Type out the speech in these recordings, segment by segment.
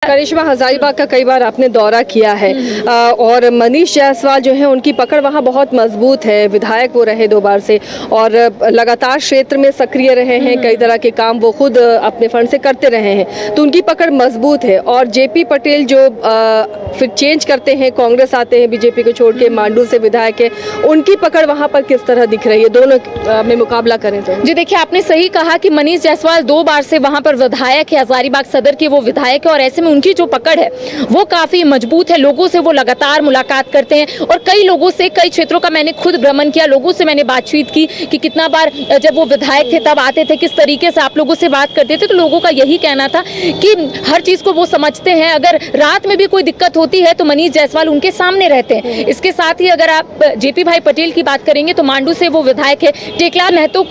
करिश्मा हजारीबाग का कई बार आपने दौरा किया है और मनीष जायसवाल जो है उनकी पकड़ वहाँ बहुत मजबूत है। विधायक वो रहे 2 बार से और लगातार क्षेत्र में सक्रिय रहे हैं। कई तरह के काम वो खुद अपने फंड से करते रहे हैं, तो उनकी पकड़ मजबूत है। और जेपी पटेल जो फिर चेंज करते हैं, कांग्रेस आते हैं बीजेपी को छोड़ के, मांडू से विधायक है, उनकी पकड़ वहाँ पर किस तरह दिख रही है? दोनों में मुकाबला करें तो। जी देखिए, आपने सही कहा कि मनीष जायसवाल 2 बार से वहाँ पर विधायक है, हजारीबाग सदर के वो विधायक है और ऐसे में उनकी जो पकड़ है वो काफी मजबूत है। लोगों से वो लगातार मुलाकात करते हैं और कई लोगों से, कई क्षेत्रों का मैंने खुद भ्रमण किया, लोगों से मैंने बातचीत की कि कितना बार जब वो विधायक थे तब आते थे, किस तरीके से आप लोगों से बात करते थे। तो लोगों का यही कहना था कि हर चीज को वो समझते हैं। अगर रात में भी कोई दिक्कत होती है तो मनीष जायसवाल उनके सामने रहते हैं। इसके साथ ही अगर आप जेपी भाई पटेल की बात करेंगे तो मांडू से वो विधायक है, टेकलाल महतो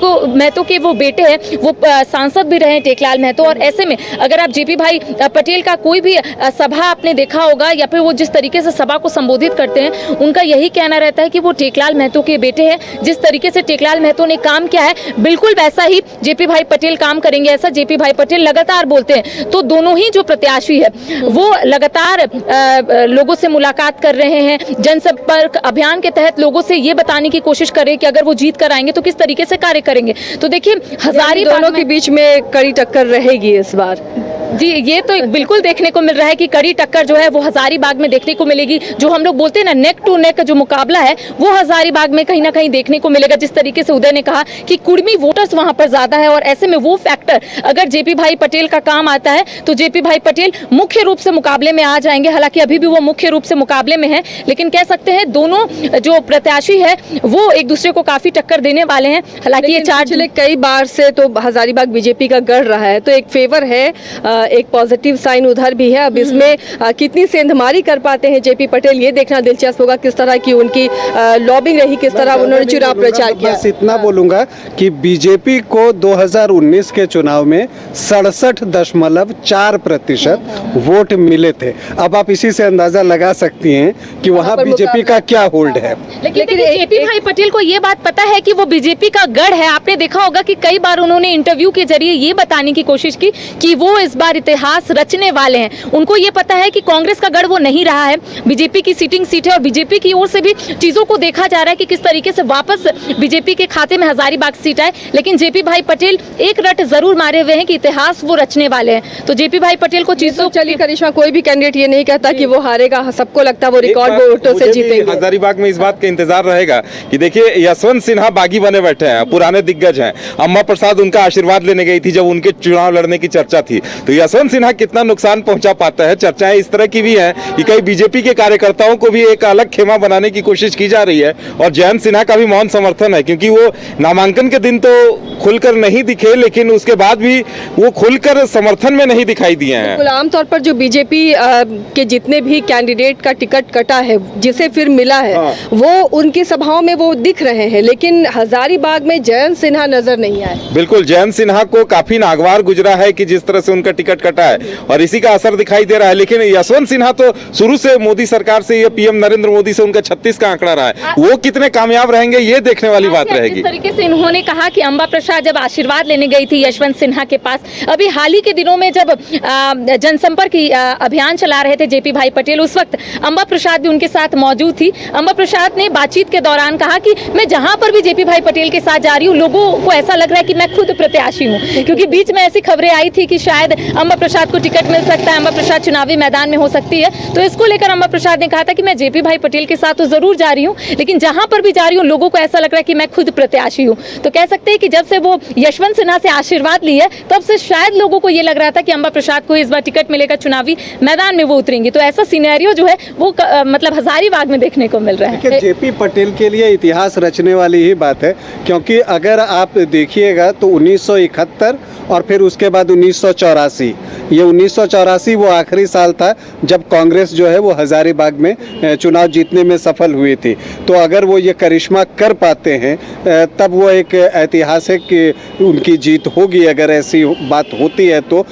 के वो बेटे हैं, वो सांसद भी रहे टेकलाल महतो। और ऐसे में अगर आप जेपी भाई पटेल का कोई भी सभा आपने देखा होगा या फिर वो जिस तरीके से सभा को संबोधित करते हैं, उनका यही कहना रहता है कि वो टेकलाल महतो के बेटे हैं। जिस तरीके से टेकलाल महतो ने काम किया है बिल्कुल वैसा ही जेपी भाई पटेल काम करेंगे, ऐसा जेपी भाई पटेल लगातार बोलते हैं। तो दोनों ही जो प्रत्याशी है वो लगातार लोगों से मुलाकात कर रहे हैं। जनसंपर्क अभियान के तहत लोगों से ये बताने की कोशिश कर रहे हैं कि अगर वो जीत कर आएंगे तो किस तरीके से कार्य करेंगे। तो देखिए, हजारीबाग के बीच में कड़ी टक्कर रहेगी इस बार। जी, ये तो बिल्कुल देखने को मिल रहा है कि कड़ी टक्कर जो है वो हजारीबाग में देखने को मिलेगी। जो हम लोग बोलते हैं ना, नेक टू नेक जो मुकाबला है वो हजारीबाग में कहीं ना कहीं देखने को मिलेगा। जिस तरीके से उदय ने कहा कि कुर्मी वोटर्स वहां पर ज्यादा है और ऐसे में वो फैक्टर अगर जेपी भाई पटेल का काम आता है तो जेपी भाई पटेल मुख्य रूप से मुकाबले में आ जाएंगे। हालांकि अभी भी वो मुख्य रूप से मुकाबले में है, लेकिन कह सकते हैं दोनों जो प्रत्याशी है वो एक दूसरे को काफी टक्कर देने वाले हैं। हालांकि ये पिछले कई बार से तो हजारीबाग बीजेपी का गढ़ रहा है, तो एक फेवर है, एक पॉजिटिव साइन उधर भी है। अब इसमें कितनी सेंधमारी कर पाते हैं जेपी पटेल, ये देखना दिलचस्प होगा। किस तरह की उनकी लॉबिंग रही, किस तरह उन्होंने चुनाव प्रचार किया। बस इतना बोलूंगा कि बीजेपी को 2019 के चुनाव में 67.4% वोट मिले थे। अब आप इसी से अंदाजा लगा सकती हैं कि वहाँ बीजेपी का क्या होल्ड है। लेकिन जेपी भाई पटेल को ये बात पता है कि वो बीजेपी का गढ़ है। आपने देखा होगा कि कई बार उन्होंने इंटरव्यू के जरिए ये बताने की कोशिश की कि वो इस बार इतिहास रचने वाले हैं। उनको ये पता है कि कांग्रेस का गढ़ वो नहीं रहा है, बीजेपी की सीटिंग सीट है और बीजेपी की ओर से भी चीजों को देखा जा रहा है कि किस तरीके से वापस बीजेपी के खाते में हजारीबाग सीट आए। लेकिन जेपी भाई पटेल एक रट जरूर मारे हुए हैं कि इतिहास वो रचने वाले हैं। तो जेपी भाई पटेल को चीजों चलिए करिश्मा, कोई भी कैंडिडेट ये नहीं कहता कि वो हारेगा, सबको लगता है वो रिकॉर्ड वोटों से जीतेंगे। हजारीबाग में इस बात का इंतजार रहेगा कि देखिए, यशवंत सिन्हा बागी बने बैठे हैं, पुराने दिग्गज हैं। अम्मा प्रसाद उनका आशीर्वाद लेने गई थी जब उनके चुनाव लड़ने की चर्चा थी। तो यशवंत सिन्हा कितना नुकसान पहुंचा पाता है, चर्चाएं इस तरह की भी हैं कि कई बीजेपी के कार्यकर्ताओं को भी एक अलग खेमा बनाने की कोशिश की जा रही है। और जयंत सिन्हा का भी मौन समर्थन है, क्योंकि वो नामांकन के दिन तो खुलकर नहीं दिखे, लेकिन उसके बाद भी वो खुलकर समर्थन में नहीं दिखाई दिए हैं। आमतौर पर जो बीजेपी के जितने भी कैंडिडेट का टिकट कटा है, जिसे फिर मिला है, वो उनकी सभाओं में वो दिख रहे हैं, लेकिन हजारीबाग में जयंत सिन्हा नजर नहीं आए। बिल्कुल, जयंत सिन्हा को काफी नागवार गुजरा है कि जिस तरह से उनका टिकट कटा है और इसी का असर दिखाई दे रहा है। लेकिन यशवंत सिन्हा तो शुरू से मोदी सरकार से, ये पीएम नरेंद्र मोदी से उनका 36 का आंकड़ा रहा है, वो कितने कामयाब रहेंगे ये देखने वाली बात रहेगी। जिस तरीके से इन्होंने कहा कि अम्बा प्रसाद जब आशीर्वाद लेने गई थी यशवंत सिन्हा के पास, अभी हाल ही के दिनों में जब जनसंपर्क अभियान चला रहे थे जेपी भाई पटेल, उस वक्त अम्बा प्रसाद भी उनके साथ मौजूद थी। अम्बा प्रसाद ने बातचीत के दौरान कहा कि मैं जहां पर भी जेपी भाई पटेल के साथ जा रही हूँ, लोगों को ऐसा लग रहा है कि मैं खुद प्रत्याशी हूँ। क्योंकि बीच में ऐसी खबरें आई थी कि शायद अम्बा प्रसाद को टिकट मिल सकता है, अम्बा प्रसाद चुनावी मैदान में हो सकती है। तो इसको लेकर अम्बा प्रसाद ने कहा था कि मैं जेपी भाई पटेल के साथ तो जरूर जा रही हूँ, लेकिन जहां पर भी जा रही हूँ लोगों को ऐसा लग रहा है कि मैं खुद प्रत्याशी हूँ। तो कह सकते हैं कि जब से वो यशवंत सिन्हा से आशीर्वाद ली है, तब से शायद लोगों को ये लग रहा था कि अम्बा प्रसाद को इस बार टिकट मिलेगा, चुनावी मैदान में वो उतरेंगी। तो ऐसा सिनेरियो जो है वो मतलब हजारीबाग में देखने को मिल रहा है। जेपी पटेल के लिए इतिहास रचने वाली ही बात है, क्योंकि अगर आप देखिएगा तो 1971 और फिर उसके बाद 1984, ये 1984 वो आखिरी साल था जब कांग्रेस जो है वो हजारीबाग में चुनाव जीतने में सफल हुई थी। तो अगर वो ये करिश्मा कर पाते हैं तब वो एक ऐतिहासिक उनकी जीत होगी, अगर ऐसी बात होती है तो।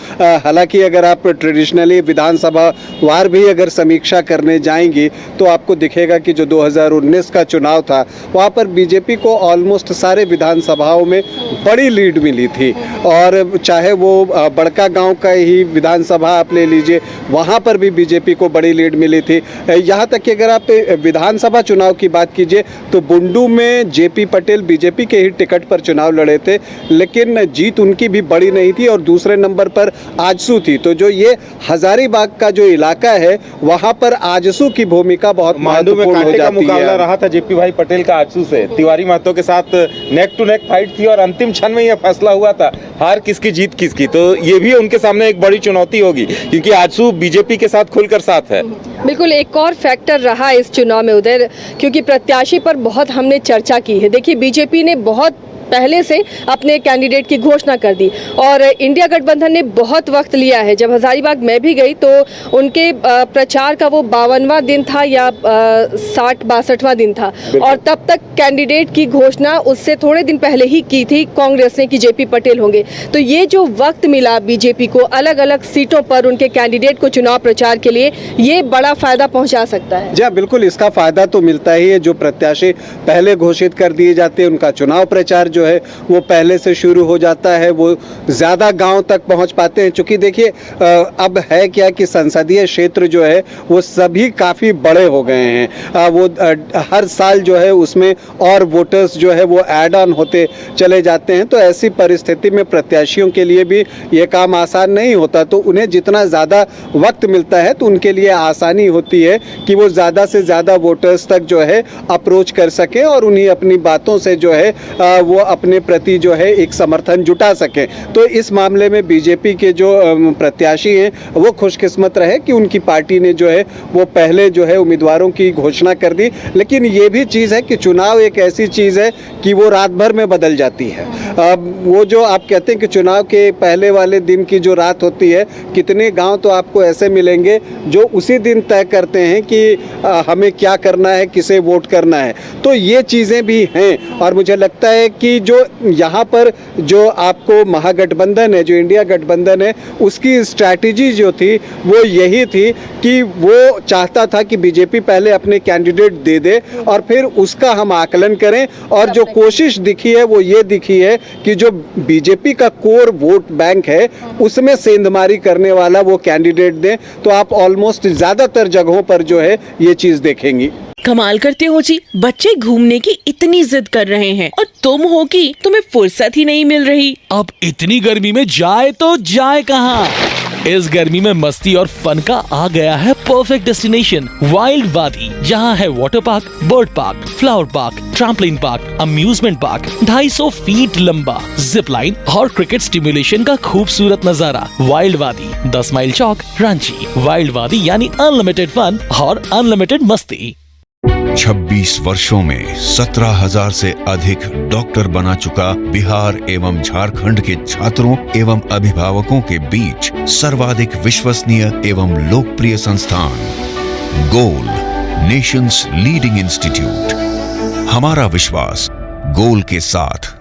हालांकि अगर आप ट्रेडिशनली विधानसभा वार भी अगर समीक्षा करने जाएंगी तो आपको दिखेगा कि जो 2019 का चुनाव था वहाँ पर बीजेपी को ऑलमोस्ट सारे विधानसभाओं में बड़ी लीड मिली थी। और चाहे वो बड़का गांव का ही विधानसभा आप ले लीजिए, वहाँ पर भी बीजेपी को बड़ी लीड मिली थी। यहाँ तक कि अगर आप विधानसभा चुनाव की बात कीजिए तो बुंडू में जेपी पटेल बीजेपी के ही टिकट पर चुनाव लड़े थे, लेकिन जीत उनकी भी बड़ी नहीं थी और दूसरे नंबर पर आजसू थी। तो जो ये हजारीबाग का जो इलाका है वहाँ पर आजसू की भूमिका बहुत मांडू में महत्वपूर्ण हो कांटे का जाती मुकाबला है। रहा था जेपी भाई पटेल का आजसू से, तिवारी महतो के साथ नेक टू नेक फाइट थी और अंतिम क्षण में यह फैसला हुआ था हार किसकी जीत किसकी। तो ये भी उनके सामने एक बड़ी चुनौती होगी क्योंकि आजसू बीजेपी के साथ खुलकर साथ है। बिल्कुल, एक और फैक्टर रहा इस चुनाव में उधर, क्योंकि प्रत्याशी पर बहुत हमने चर्चा की है। देखिए, बीजेपी ने बहुत पहले से अपने कैंडिडेट की घोषणा कर दी और इंडिया गठबंधन ने बहुत वक्त लिया है। जब हजारीबाग मैं भी गई तो उनके प्रचार का वो 52वां दिन था या 60-62वां दिन था और तब तक कैंडिडेट की घोषणा उससे थोड़े दिन पहले ही की थी कांग्रेस ने कि जेपी पटेल होंगे। तो ये जो वक्त मिला बीजेपी को अलग अलग सीटों पर उनके कैंडिडेट को चुनाव प्रचार के लिए, ये बड़ा फायदा पहुंचा सकता है। जी हाँ, बिल्कुल, इसका फायदा तो मिलता ही है। जो प्रत्याशी पहले घोषित कर दिए जाते हैं उनका चुनाव प्रचार जो है वो पहले से शुरू हो जाता है, वो ज़्यादा गांव तक पहुंच पाते हैं। चूँकि देखिए अब है क्या कि संसदीय क्षेत्र जो है वो सभी काफ़ी बड़े हो गए हैं। वो हर साल जो है उसमें और वोटर्स जो है वो ऐड ऑन होते चले जाते हैं। तो ऐसी परिस्थिति में प्रत्याशियों के लिए भी ये काम आसान नहीं होता। तो उन्हें जितना ज़्यादा वक्त मिलता है तो उनके लिए आसानी होती है कि वो ज़्यादा से ज़्यादा वोटर्स तक जो है अप्रोच कर सकें और उन्हें अपनी बातों से जो है वो अपने प्रति जो है एक समर्थन जुटा सके। तो इस मामले में बीजेपी के जो प्रत्याशी हैं वो खुशकिस्मत रहे कि उनकी पार्टी ने जो है वो पहले जो है उम्मीदवारों की घोषणा कर दी। लेकिन ये भी चीज़ है कि चुनाव एक ऐसी चीज़ है कि वो रात भर में बदल जाती है। वो जो आप कहते हैं कि चुनाव के पहले वाले दिन की जो रात होती है, कितने गांव तो आपको ऐसे मिलेंगे जो उसी दिन तय करते हैं कि हमें क्या करना है, किसे वोट करना है। तो ये चीज़ें भी हैं और मुझे लगता है कि जो यहाँ पर जो आपको महागठबंधन है, जो इंडिया गठबंधन है, उसकी स्ट्रैटेजी जो थी वो यही थी कि वो चाहता था कि बीजेपी पहले अपने कैंडिडेट दे दे और फिर उसका हम आकलन करें। और जो कोशिश दिखी है वो ये दिखी है कि जो बीजेपी का कोर वोट बैंक है उसमें सेंधमारी करने वाला वो कैंडिडेट दें। तो आप ऑलमोस्ट ज़्यादातर जगहों पर जो है ये चीज़ देखेंगी। कमाल करते हो जी, बच्चे घूमने की इतनी जिद कर रहे हैं और तुम हो कि तुम्हें फुर्सत ही नहीं मिल रही। अब इतनी गर्मी में जाए तो जाए कहाँ? इस गर्मी में मस्ती और फन का आ गया है परफेक्ट डेस्टिनेशन वाइल्ड वादी, जहाँ है water park, bird park, flower park, trampoline park, amusement park, 250 feet लंबा, जिप लाइन और क्रिकेट स्टिमुलेशन का खूबसूरत नजारा। वाइल्ड वादी, 10 माइल चौक, रांची। वाइल्ड वादी यानी अनलिमिटेड फन और अनलिमिटेड मस्ती। 26 वर्षों में 17,000 से अधिक डॉक्टर बना चुका बिहार एवं झारखंड के छात्रों एवं अभिभावकों के बीच सर्वाधिक विश्वसनीय एवं लोकप्रिय संस्थान गोल, नेशंस लीडिंग इंस्टीट्यूट। हमारा विश्वास गोल के साथ।